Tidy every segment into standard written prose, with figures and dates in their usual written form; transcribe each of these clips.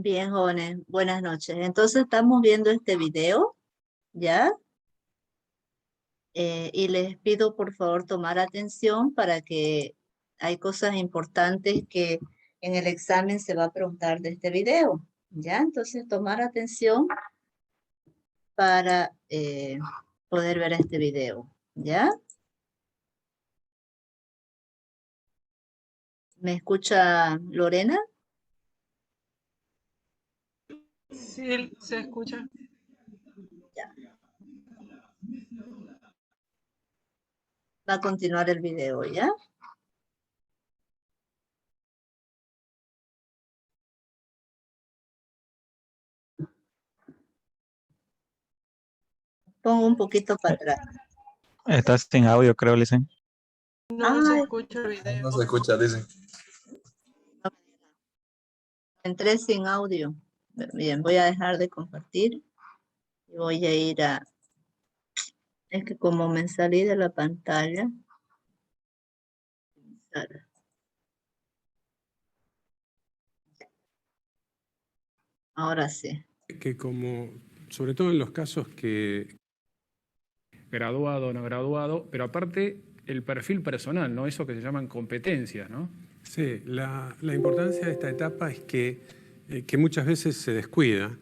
Bien, jóvenes, buenas noches. Entonces estamos viendo este video, ¿ya? Y les pido por favor tomar atención para que hay cosas importantes que en el examen se va a preguntar de este video, ¿ya? Entonces tomar atención para poder ver este video, ¿ya? ¿Me escucha Lorena? Sí, se escucha. Ya. Va a continuar el video, ¿ya? Pongo un poquito para atrás. Estás sin audio, creo, Licen. No se Ay, escucha el video. No se escucha, dicen. entré sin audio. Bien, voy a dejar de compartir y voy a ir a... Es que como me salí de la pantalla, ahora sí. Que como, sobre todo en los casos que graduado o no graduado, pero aparte el perfil personal, ¿no? Eso que se llaman competencias, ¿no? sí, la importancia de esta etapa es que muchas veces se descuida,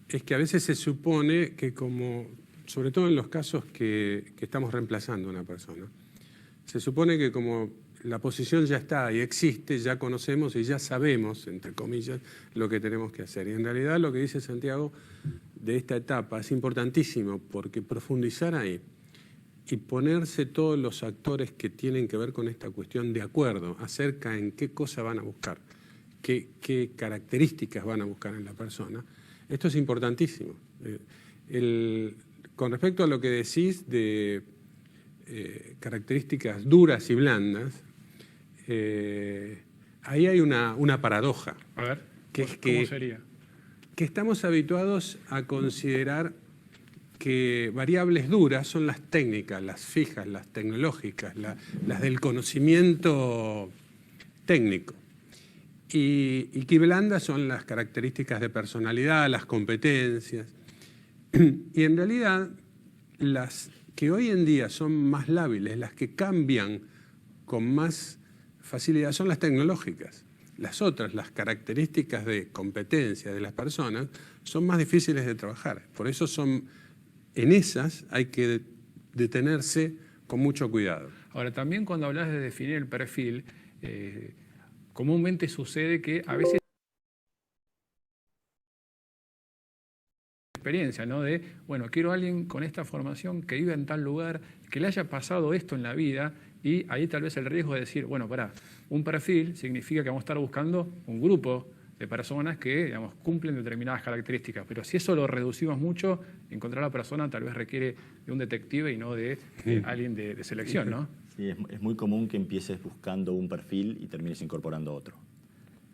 es que a veces se supone que como, sobre todo en los casos que estamos reemplazando a una persona, se supone que como la posición ya está y existe, ya conocemos y ya sabemos, entre comillas, lo que tenemos que hacer. Y en realidad lo que dice Santiago de esta etapa es importantísimo porque profundizar ahí y ponerse todos los actores que tienen que ver con esta cuestión de acuerdo acerca en qué cosa van a buscar, qué características van a buscar en la persona, esto es importantísimo. Con respecto a lo que decís de características duras y blandas, ahí hay una paradoja. A ver, Que es ¿cómo sería? que estamos habituados a considerar que variables duras son las técnicas, las fijas, las tecnológicas, las del conocimiento técnico. Y que blandas son las características de personalidad, las competencias. Y en realidad, las que hoy en día son más lábiles, las que cambian con más facilidad, son las tecnológicas. Las otras, las características de competencia de las personas, son más difíciles de trabajar. Por eso en esas hay que detenerse con mucho cuidado. Ahora, también cuando hablas de definir el perfil, comúnmente sucede que a veces experiencia, ¿no? De, bueno, quiero a alguien con esta formación que viva en tal lugar, que le haya pasado esto en la vida, y ahí tal vez el riesgo de decir, bueno, pará, un perfil significa que vamos a estar buscando un grupo de personas que, digamos, cumplen determinadas características, pero si eso lo reducimos mucho, encontrar a la persona tal vez requiere de un detective y no de alguien de selección, ¿no? Sí, es muy común que empieces buscando un perfil y termines incorporando otro.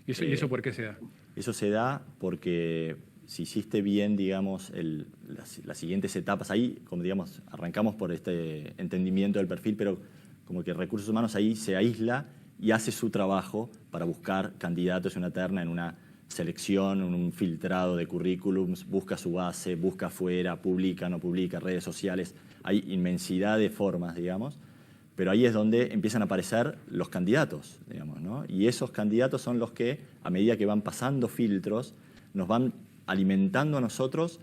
¿Y eso por qué se da? Eso se da porque si hiciste bien, digamos, las siguientes etapas, ahí, como digamos, arrancamos por este entendimiento del perfil, pero como que recursos humanos ahí se aísla y hace su trabajo para buscar candidatos en una terna, en una selección, en un filtrado de currículums, busca su base, busca afuera, publica, no publica, redes sociales. Hay inmensidad de formas, digamos, pero ahí es donde empiezan a aparecer los candidatos, digamos, ¿no? Y esos candidatos son los que, a medida que van pasando filtros, nos van alimentando a nosotros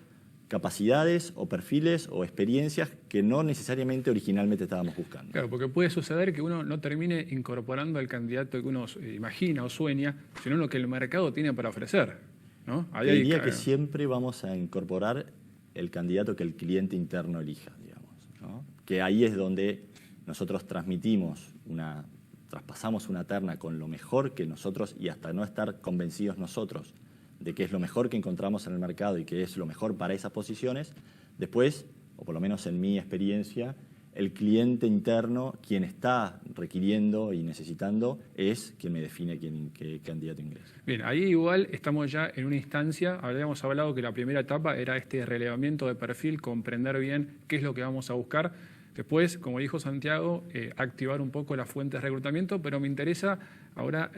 capacidades o perfiles o experiencias que no necesariamente originalmente estábamos buscando. Claro, porque puede suceder que uno no termine incorporando al candidato que uno imagina o sueña, sino lo que el mercado tiene para ofrecer, ¿no? Yo diría que siempre vamos a incorporar el candidato que el cliente interno elija, digamos, ¿no? Que ahí es donde nosotros traspasamos una terna con lo mejor que nosotros, y hasta no estar convencidos nosotros de que es lo mejor que encontramos en el mercado y que es lo mejor para esas posiciones, después, o por lo menos en mi experiencia, el cliente interno, quien está requiriendo y necesitando, es quien me define qué candidato ingresa. Bien, ahí igual estamos ya en una instancia, habíamos hablado que la primera etapa era este relevamiento de perfil, comprender bien qué es lo que vamos a buscar. Después, como dijo Santiago, activar un poco las fuentes de reclutamiento, pero me interesa ahora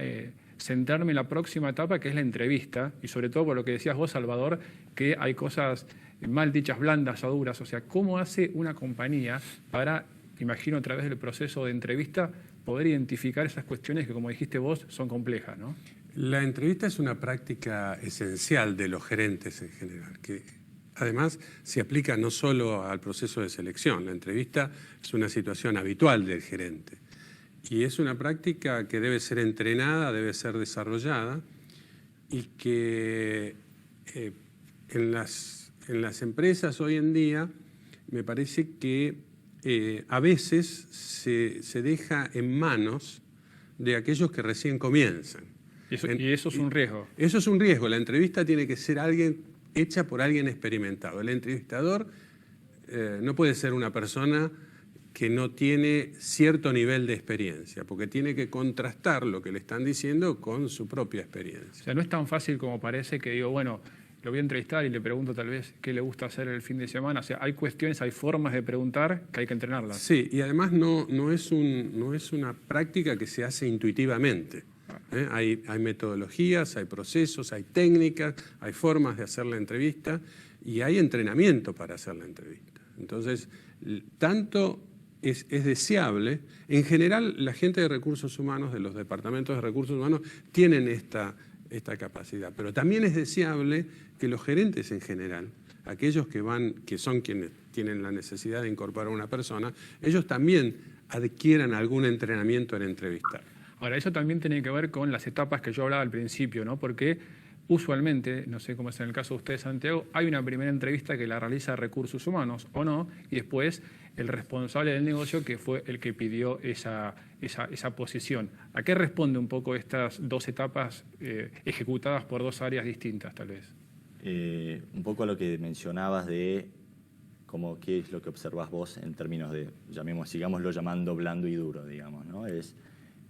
centrarme en la próxima etapa, que es la entrevista, y sobre todo por lo que decías vos, Salvador, que hay cosas mal dichas, blandas o duras. O sea, ¿cómo hace una compañía para, imagino a través del proceso de entrevista, poder identificar esas cuestiones que, como dijiste vos, son complejas, ¿no? La entrevista es una práctica esencial de los gerentes en general, que además se aplica no solo al proceso de selección. La entrevista es una situación habitual del gerente y es una práctica que debe ser entrenada, debe ser desarrollada y que en las empresas hoy en día me parece que a veces se deja en manos de aquellos que recién comienzan. Y eso es un riesgo. Eso es un riesgo. La entrevista tiene que ser hecha por alguien experimentado. El entrevistador no puede ser una persona que no tiene cierto nivel de experiencia, porque tiene que contrastar lo que le están diciendo con su propia experiencia. O sea, no es tan fácil como parece que digo, bueno, lo voy a entrevistar y le pregunto tal vez qué le gusta hacer el fin de semana. O sea, hay cuestiones, hay formas de preguntar que hay que entrenarlas. Sí, y además no es una práctica que se hace intuitivamente. Hay metodologías, hay procesos, hay técnicas, hay formas de hacer la entrevista y hay entrenamiento para hacer la entrevista. Entonces, tanto es deseable, en general la gente de recursos humanos, de los departamentos de recursos humanos, tienen esta capacidad, pero también es deseable que los gerentes en general, aquellos que son quienes tienen la necesidad de incorporar a una persona, ellos también adquieran algún entrenamiento en entrevistar. Ahora, eso también tiene que ver con las etapas que yo hablaba al principio, ¿no? Porque usualmente, no sé cómo es en el caso de usted, Santiago, hay una primera entrevista que la realiza Recursos Humanos o no, y después el responsable del negocio que fue el que pidió esa posición. ¿A qué responde un poco estas dos etapas ejecutadas por dos áreas distintas, tal vez? Un poco a lo que mencionabas de qué es lo que observas vos en términos de, sigámoslo llamando blando y duro, digamos, ¿no? Es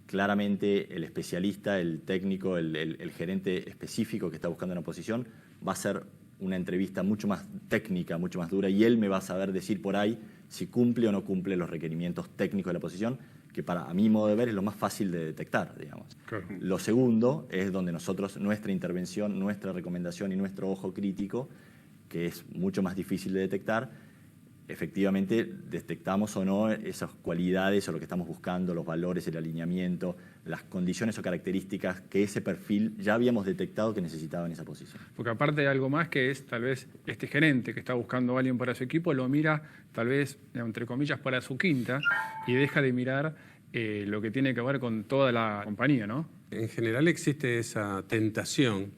claramente el especialista, el técnico, el gerente específico que está buscando una posición va a ser una entrevista mucho más técnica, mucho más dura, y él me va a saber decir por ahí si cumple o no cumple los requerimientos técnicos de la posición, que a mi modo de ver es lo más fácil de detectar, digamos. Claro. Lo segundo es donde nosotros, nuestra intervención, nuestra recomendación y nuestro ojo crítico, que es mucho más difícil de detectar, efectivamente detectamos o no esas cualidades o lo que estamos buscando, los valores, el alineamiento, las condiciones o características que ese perfil ya habíamos detectado que necesitaba en esa posición. Porque aparte hay algo más que es tal vez este gerente que está buscando a alguien para su equipo, lo mira tal vez, entre comillas, para su quinta y deja de mirar lo que tiene que ver con toda la compañía, ¿no? En general existe esa tentación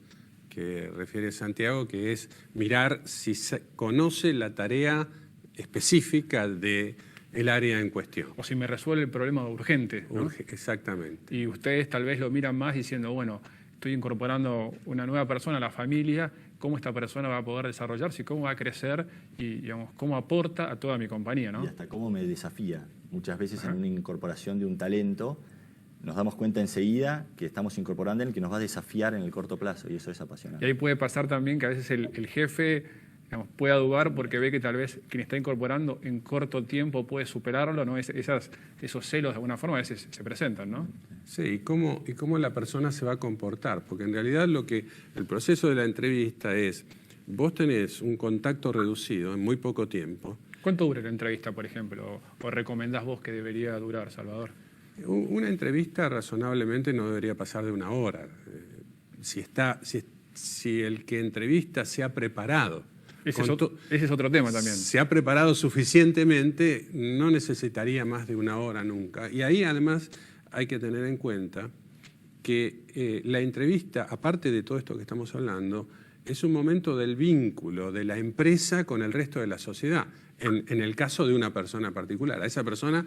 que refiere Santiago, que es mirar si se conoce la tarea específica del área en cuestión. O si me resuelve el problema urgente, ¿no? Exactamente. Y ustedes tal vez lo miran más diciendo, bueno, estoy incorporando una nueva persona a la familia, cómo esta persona va a poder desarrollarse y cómo va a crecer y, digamos, cómo aporta a toda mi compañía, ¿no? Y hasta cómo me desafía. Muchas veces en una incorporación de un talento nos damos cuenta enseguida que estamos incorporando en el que nos va a desafiar en el corto plazo, y eso es apasionante. Y ahí puede pasar también que a veces el jefe, digamos, pueda dudar porque ve que tal vez quien está incorporando en corto tiempo puede superarlo, ¿no? Esos celos de alguna forma a veces se presentan, ¿no? Sí, y cómo la persona se va a comportar, porque en realidad el proceso de la entrevista es, vos tenés un contacto reducido en muy poco tiempo. ¿Cuánto dura la entrevista, por ejemplo? ¿O recomendás vos que debería durar, Salvador? Una entrevista razonablemente no debería pasar de 1 hora. Si el que entrevista se ha preparado. Ese es otro tema también. Se ha preparado suficientemente, no necesitaría más de 1 hora nunca. Y ahí además hay que tener en cuenta que la entrevista, aparte de todo esto que estamos hablando, es un momento del vínculo de la empresa con el resto de la sociedad. En el caso de una persona particular, a esa persona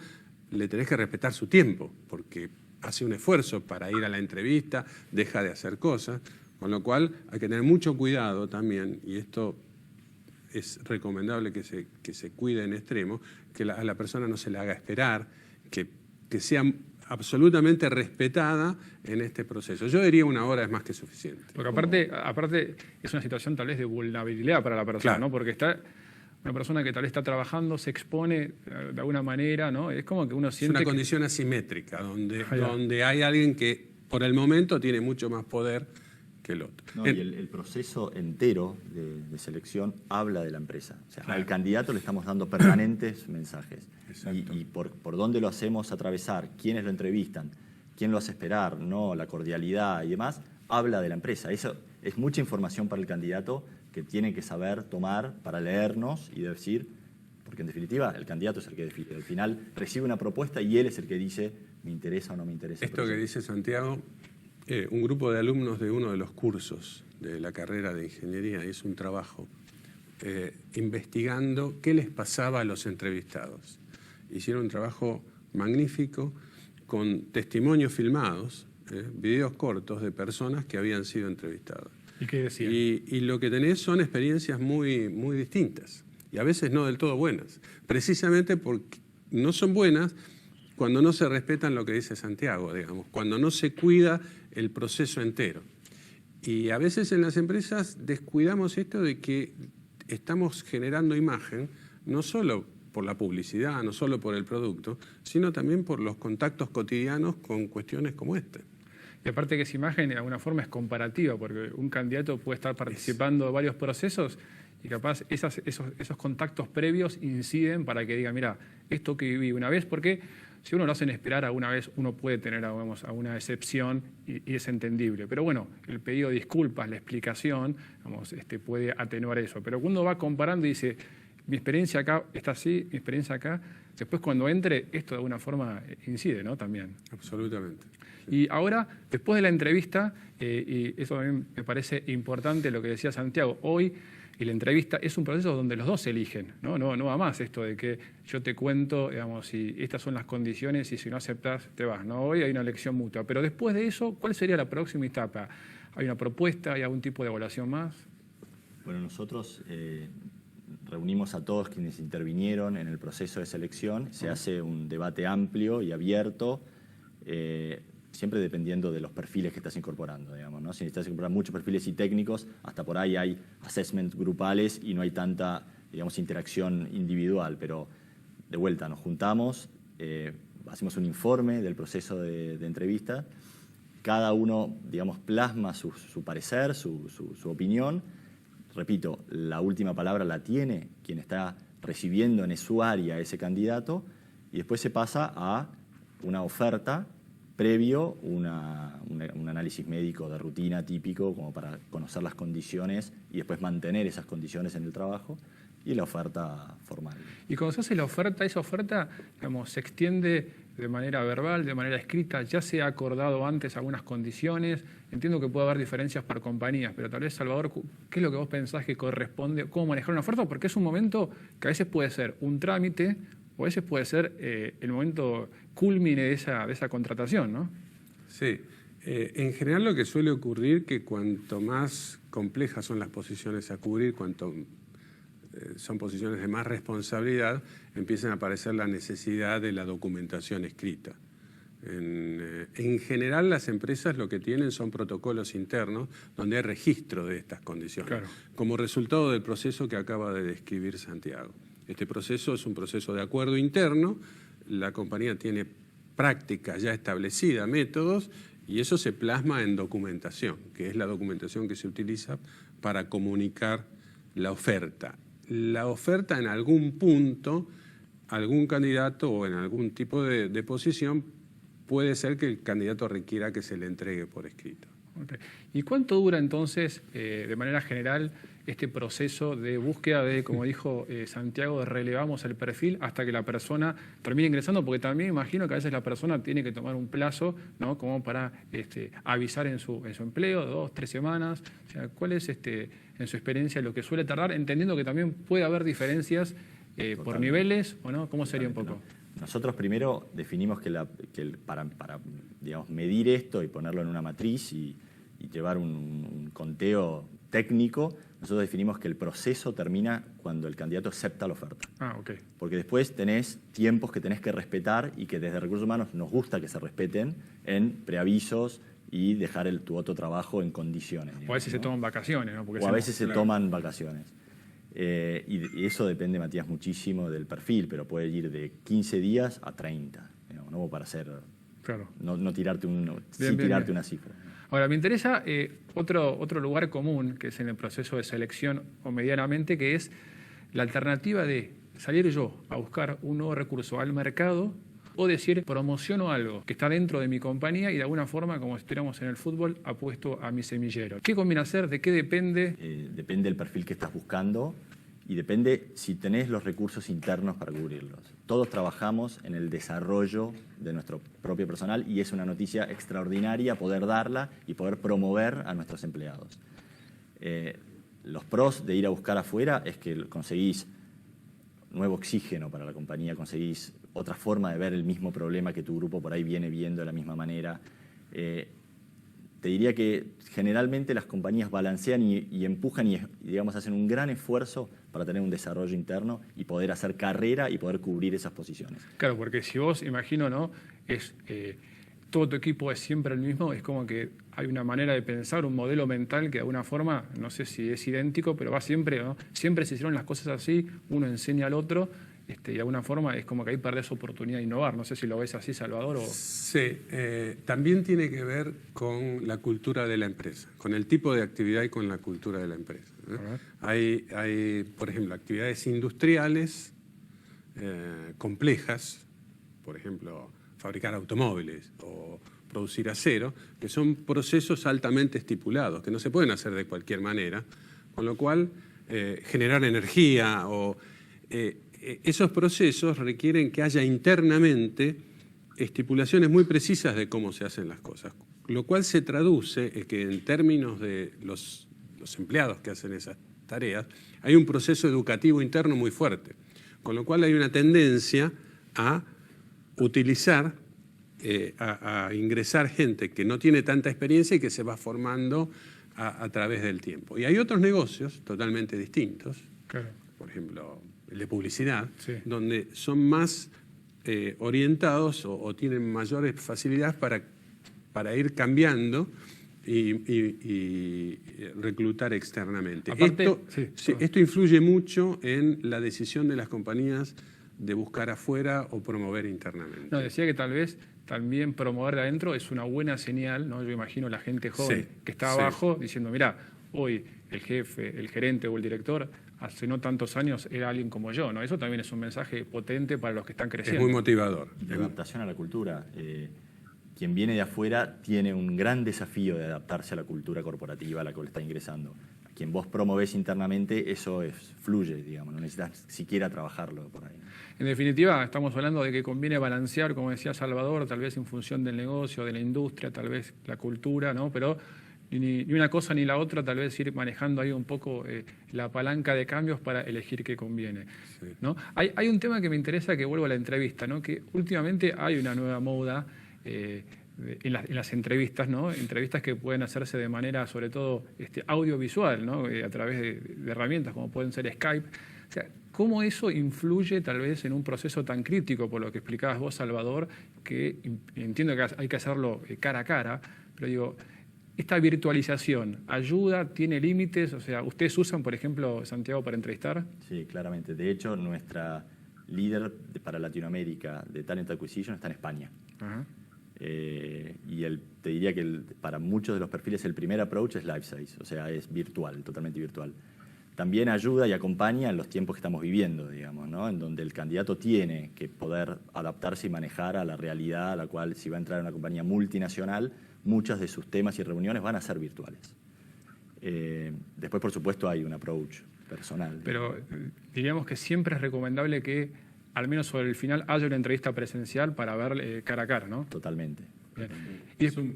le tenés que respetar su tiempo, porque hace un esfuerzo para ir a la entrevista, deja de hacer cosas, con lo cual hay que tener mucho cuidado también, y esto es recomendable que se cuide en extremo, que a la persona no se le haga esperar, que sea absolutamente respetada en este proceso. Yo diría 1 hora es más que suficiente. Porque aparte es una situación tal vez de vulnerabilidad para la persona, Claro. ¿no? Porque está una persona que tal vez está trabajando, se expone de alguna manera, ¿no? Es como que uno Es siente una que... condición asimétrica, donde hay alguien que por el momento tiene mucho más poder que el otro. No, y el proceso entero de selección habla de la empresa. O sea, al candidato le estamos dando permanentes mensajes. Y por dónde lo hacemos atravesar, quiénes lo entrevistan, quién lo hace esperar, no, la cordialidad y demás, habla de la empresa. Eso es mucha información para el candidato que tiene que saber tomar para leernos y decir, porque en definitiva el candidato es el que define. Al final recibe una propuesta y él es el que dice, me interesa o no me interesa. Esto que dice Santiago, un grupo de alumnos de uno de los cursos de la carrera de ingeniería hizo un trabajo investigando qué les pasaba a los entrevistados. Hicieron un trabajo magnífico con testimonios filmados, videos cortos de personas que habían sido entrevistadas. ¿Y qué decían? Y lo que tenés son experiencias muy, muy distintas y a veces no del todo buenas, precisamente porque no son buenas cuando no se respetan lo que dice Santiago, digamos, cuando no se cuida el proceso entero. Y a veces en las empresas descuidamos esto de que estamos generando imagen, no solo por la publicidad, no solo por el producto, sino también por los contactos cotidianos con cuestiones como esta. Y aparte que esa imagen de alguna forma es comparativa, porque un candidato puede estar participando de varios procesos y capaz esos contactos previos inciden para que diga, mira, esto que viví una vez, porque si uno lo hacen esperar alguna vez, uno puede tener, digamos, alguna excepción y es entendible. Pero bueno, el pedido de disculpas, la explicación, digamos, puede atenuar eso. Pero cuando uno va comparando y dice, mi experiencia acá está así, mi experiencia acá, después cuando entre, esto de alguna forma incide, ¿no? También. Absolutamente. Y ahora, después de la entrevista, y eso también me parece importante lo que decía Santiago, hoy y la entrevista es un proceso donde los dos se eligen, ¿no? No va más esto de que yo te cuento, digamos, si estas son las condiciones y si no aceptas, te vas, ¿no? Hoy hay una elección mutua. Pero después de eso, ¿cuál sería la próxima etapa? ¿Hay una propuesta? ¿Hay algún tipo de evaluación más? Bueno, nosotros reunimos a todos quienes intervinieron en el proceso de selección. Se hace un debate amplio y abierto, siempre dependiendo de los perfiles que estás incorporando, digamos, ¿no? Si necesitas incorporar muchos perfiles y técnicos, hasta por ahí hay assessments grupales y no hay tanta, digamos, interacción individual. Pero de vuelta, nos juntamos, hacemos un informe del proceso de entrevista, cada uno, digamos, plasma su parecer, su opinión. Repito, la última palabra la tiene quien está recibiendo en su área ese candidato y después se pasa a una oferta previo, un análisis médico de rutina típico como para conocer las condiciones y después mantener esas condiciones en el trabajo y la oferta formal. Y cuando se hace la oferta, esa oferta, digamos, se extiende de manera verbal, de manera escrita, ya se ha acordado antes algunas condiciones. Entiendo que puede haber diferencias por compañías, pero tal vez, Salvador, ¿qué es lo que vos pensás que corresponde? ¿Cómo manejar una oferta? Porque es un momento que a veces puede ser un trámite o a veces puede ser el momento culmine de esa contratación, ¿no? Sí. En general lo que suele ocurrir que cuanto más complejas son las posiciones a cubrir, cuanto son posiciones de más responsabilidad, empiezan a aparecer la necesidad de la documentación escrita. En general las empresas lo que tienen son protocolos internos donde hay registro de estas condiciones, claro, como resultado del proceso que acaba de describir Santiago. Este proceso es un proceso de acuerdo interno, la compañía tiene práctica ya establecida, métodos, y eso se plasma en documentación, que es la documentación que se utiliza para comunicar la oferta. La oferta en algún punto, algún candidato o en algún tipo de posición, puede ser que el candidato requiera que se le entregue por escrito. Okay. ¿Y cuánto dura entonces, de manera general, este proceso de búsqueda de, como dijo Santiago, de relevamos el perfil hasta que la persona termine ingresando? Porque también imagino que a veces la persona tiene que tomar un plazo, ¿no?, como para avisar en su empleo, 2, 3 semanas. O sea, ¿cuál es, en su experiencia, lo que suele tardar? Entendiendo que también puede haber diferencias por niveles, ¿o no? ¿Cómo sería un poco? Nosotros primero definimos que para digamos, medir esto y ponerlo en una matriz y llevar un conteo técnico, nosotros definimos que el proceso termina cuando el candidato acepta la oferta. Ah, ok. Porque después tenés tiempos que tenés que respetar y que desde Recursos Humanos nos gusta que se respeten en preavisos y dejar tu otro trabajo en condiciones. Digamos, o a veces, ¿no?, se toman vacaciones, ¿no? Porque o a veces se toman vacaciones. Y eso depende, Matías, muchísimo del perfil, pero puede ir de 15 días a 30, digamos, ¿no? Para ser Claro. no tirarte, Bien, tirarte bien. una cifra. Ahora, me interesa otro lugar común, que es en el proceso de selección o medianamente, que es la alternativa de salir yo a buscar un nuevo recurso al mercado o decir, promociono algo que está dentro de mi compañía y de alguna forma, como si estuviéramos en el fútbol, apuesto a mi semillero. ¿Qué conviene hacer? ¿De qué depende? Depende del perfil que estás buscando y depende si tenés los recursos internos para cubrirlos. Todos trabajamos en el desarrollo de nuestro propio personal y es una noticia extraordinaria poder darla y poder promover a nuestros empleados. Los pros de ir a buscar afuera es que conseguís nuevo oxígeno para la compañía, conseguís otra forma de ver el mismo problema que tu grupo por ahí viene viendo de la misma manera. Te diría que generalmente las compañías balancean y empujan y digamos, hacen un gran esfuerzo para tener un desarrollo interno y poder hacer carrera y poder cubrir esas posiciones. Claro, porque si vos, imagino, ¿no? Todo tu equipo es siempre el mismo, es como que hay una manera de pensar, un modelo mental que de alguna forma, no sé si es idéntico, pero va siempre, ¿no? Siempre se hicieron las cosas así, uno enseña al otro, y de alguna forma es como que ahí perdés oportunidad de innovar. No sé si lo ves así, Salvador. Sí, también tiene que ver con la cultura de la empresa, con el tipo de actividad y con la cultura de la empresa. Hay, por ejemplo, actividades industriales complejas, por ejemplo, fabricar automóviles o producir acero, que son procesos altamente estipulados, que no se pueden hacer de cualquier manera, con lo cual generar energía o... esos procesos requieren que haya internamente estipulaciones muy precisas de cómo se hacen las cosas, lo cual se traduce en que en términos de los empleados que hacen esas tareas, hay un proceso educativo interno muy fuerte, con lo cual hay una tendencia a utilizar, a ingresar gente que no tiene tanta experiencia y que se va formando a través del tiempo. Y hay otros negocios totalmente distintos, Claro. por ejemplo, el de publicidad, Sí. donde son más orientados o tienen mayores facilidades para ir cambiando y reclutar externamente. Aparte, Esto influye mucho en la decisión de las compañías de buscar afuera o promover internamente. No, decía que tal vez también promover de adentro es una buena señal, ¿no? Yo imagino la gente joven Sí, que está sí. abajo diciendo, mira, hoy el jefe, el gerente o el director, hace no tantos años era alguien como yo, ¿no? Eso también es un mensaje potente para los que están Es creciendo. muy motivador. De adaptación a la cultura. Quien viene de afuera tiene un gran desafío de adaptarse a la cultura corporativa a la cual está ingresando. A quien vos promovés internamente, eso fluye, digamos, no necesitas siquiera trabajarlo por ahí. En definitiva, estamos hablando de que conviene balancear, como decía Salvador, tal vez en función del negocio, de la industria, tal vez la cultura, ¿no? Pero ni una cosa ni la otra, tal vez ir manejando ahí un poco la palanca de cambios para elegir qué conviene, Sí. ¿no? Hay un tema que me interesa, que vuelvo a la entrevista, ¿no? Que últimamente hay una nueva moda en las entrevistas, ¿no? Entrevistas que pueden hacerse de manera, sobre todo, audiovisual, ¿no? A través de herramientas como pueden ser Skype. O sea, ¿cómo eso influye tal vez en un proceso tan crítico, por lo que explicabas vos, Salvador, que entiendo que hay que hacerlo cara a cara, pero digo, esta virtualización ayuda, tiene límites? O sea, ¿ustedes usan, por ejemplo, Santiago, para entrevistar? Sí, claramente. De hecho, nuestra líder para Latinoamérica de Talent Acquisition está en España. Ajá. Te diría que para muchos de los perfiles el primer approach es life size, o sea, es virtual, totalmente virtual. También ayuda y acompaña en los tiempos que estamos viviendo, digamos, ¿no? En donde el candidato tiene que poder adaptarse y manejar a la realidad a la cual, si va a entrar en una compañía multinacional, muchos de sus temas y reuniones van a ser virtuales. Después, por supuesto, hay un approach personal. Pero diríamos que siempre es recomendable que, al menos sobre el final, haya una entrevista presencial para ver cara a cara, ¿no? Totalmente. Bien. Es un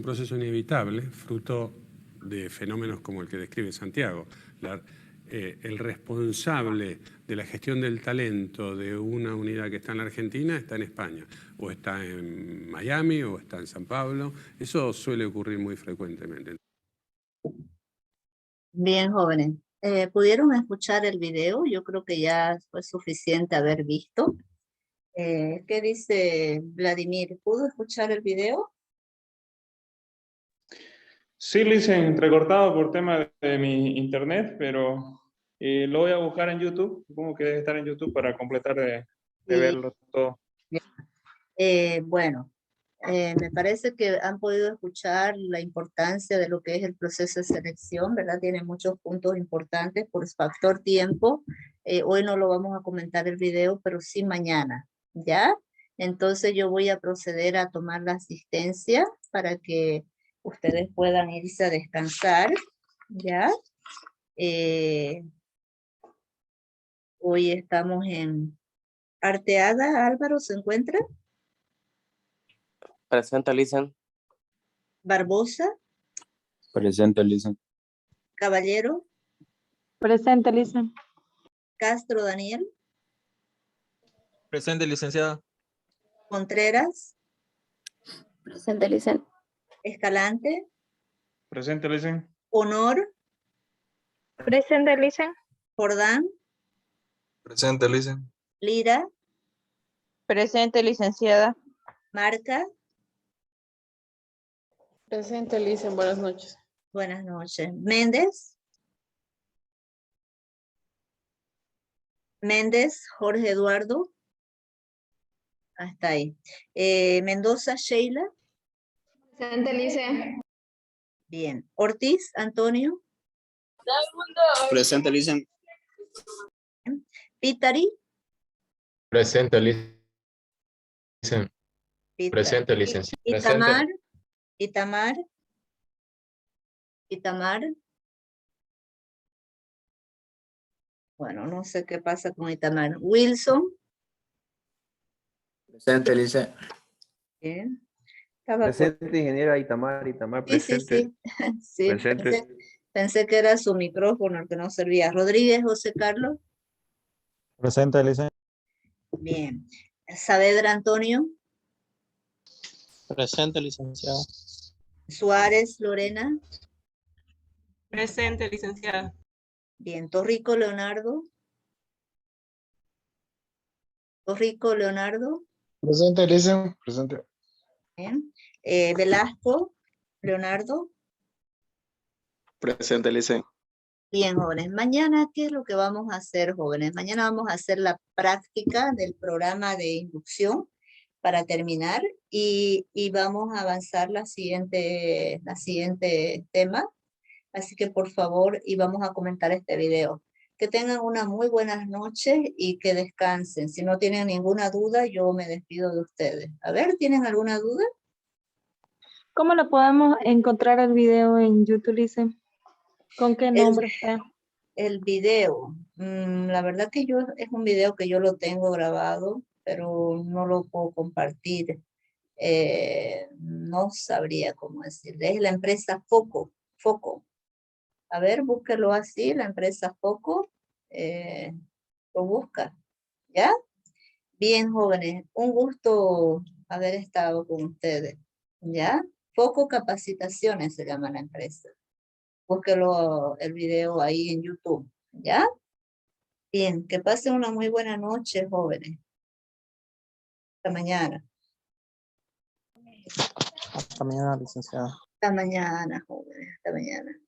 proceso inevitable, fruto de fenómenos como el que describe Santiago. El responsable de la gestión del talento de una unidad que está en la Argentina está en España, o está en Miami, o está en San Pablo. Eso suele ocurrir muy frecuentemente. Bien, jóvenes. ¿Pudieron escuchar el video? Yo creo que ya fue suficiente haber visto. ¿Qué dice Vladimir? ¿Pudo escuchar el video? Sí, lo hice entrecortado por tema de mi internet, pero lo voy a buscar en YouTube. Supongo que debe estar en YouTube para completar de Sí. verlo todo. Bueno, me parece que han podido escuchar la importancia de lo que es el proceso de selección, ¿verdad? Tiene muchos puntos importantes por factor tiempo. Hoy no lo vamos a comentar el video, pero sí mañana, ¿ya? Entonces yo voy a proceder a tomar la asistencia para que ustedes puedan irse a descansar, ¿ya? Hoy estamos en Arteaga. Álvaro, ¿se encuentra? Presente, Listen. Barbosa, Presente, Listen. Caballero, Presente, Lisa. Castro Daniel, Presente, licenciada. Contreras, Presente, Lisa. Escalante, Presente, Licen. Honor, Presente, Lisa. Jordán, Presente, Listen. Lira, Presente, licenciada. Marca. Presente, Lisa. Buenas noches. Buenas noches. Méndez. Méndez, Jorge Eduardo. Hasta ahí. Mendoza, Sheila. Presente, Lisa. Bien. Ortiz, Antonio. Presente, Listen. Pitari. Presente, Listen. Pitari. Presente, licenciada. Itamar. Itamar. Itamar. Bueno, no sé qué pasa con Itamar. Wilson. Presente, Listen. Bien. Estaba Presente, ingeniera Itamar, Sí, sí, presente. sí. Sí, Presente. pensé que era su micrófono el que no servía. Rodríguez, José Carlos. Presente, licenciada. Bien. Saavedra, Antonio. Presente, licenciada. Suárez, Lorena. Presente, licenciada. Bien. Torrico, Leonardo. Torrico, Leonardo. Presente, Listen. Presente. Bien. Velasco, Leonardo. Presente, Listen. Bien, jóvenes. Mañana, ¿qué es lo que vamos a hacer, jóvenes? Mañana vamos a hacer la práctica del programa de inducción para terminar y vamos a avanzar la siguiente tema. Así que por favor, y vamos a comentar este video. Que tengan una muy buenas noches y que descansen. Si no tienen ninguna duda, yo me despido de ustedes. A ver, ¿tienen alguna duda? ¿Cómo lo podemos encontrar el video en YouTube, Lisa? ¿Con qué nombre está? El video, la verdad que es un video que yo lo tengo grabado, pero no lo puedo compartir. No sabría cómo decirle. Es la empresa Foco. A ver, búsquelo así, la empresa Foco. Lo busca, ¿ya? Bien, jóvenes, un gusto haber estado con ustedes, ¿ya? Foco Capacitaciones se llama la empresa. Búsquelo el video ahí en YouTube, ¿ya? Bien, que pasen una muy buena noche, jóvenes. Hasta mañana. Hasta mañana, licenciada. Hasta mañana, jóvenes. Hasta mañana.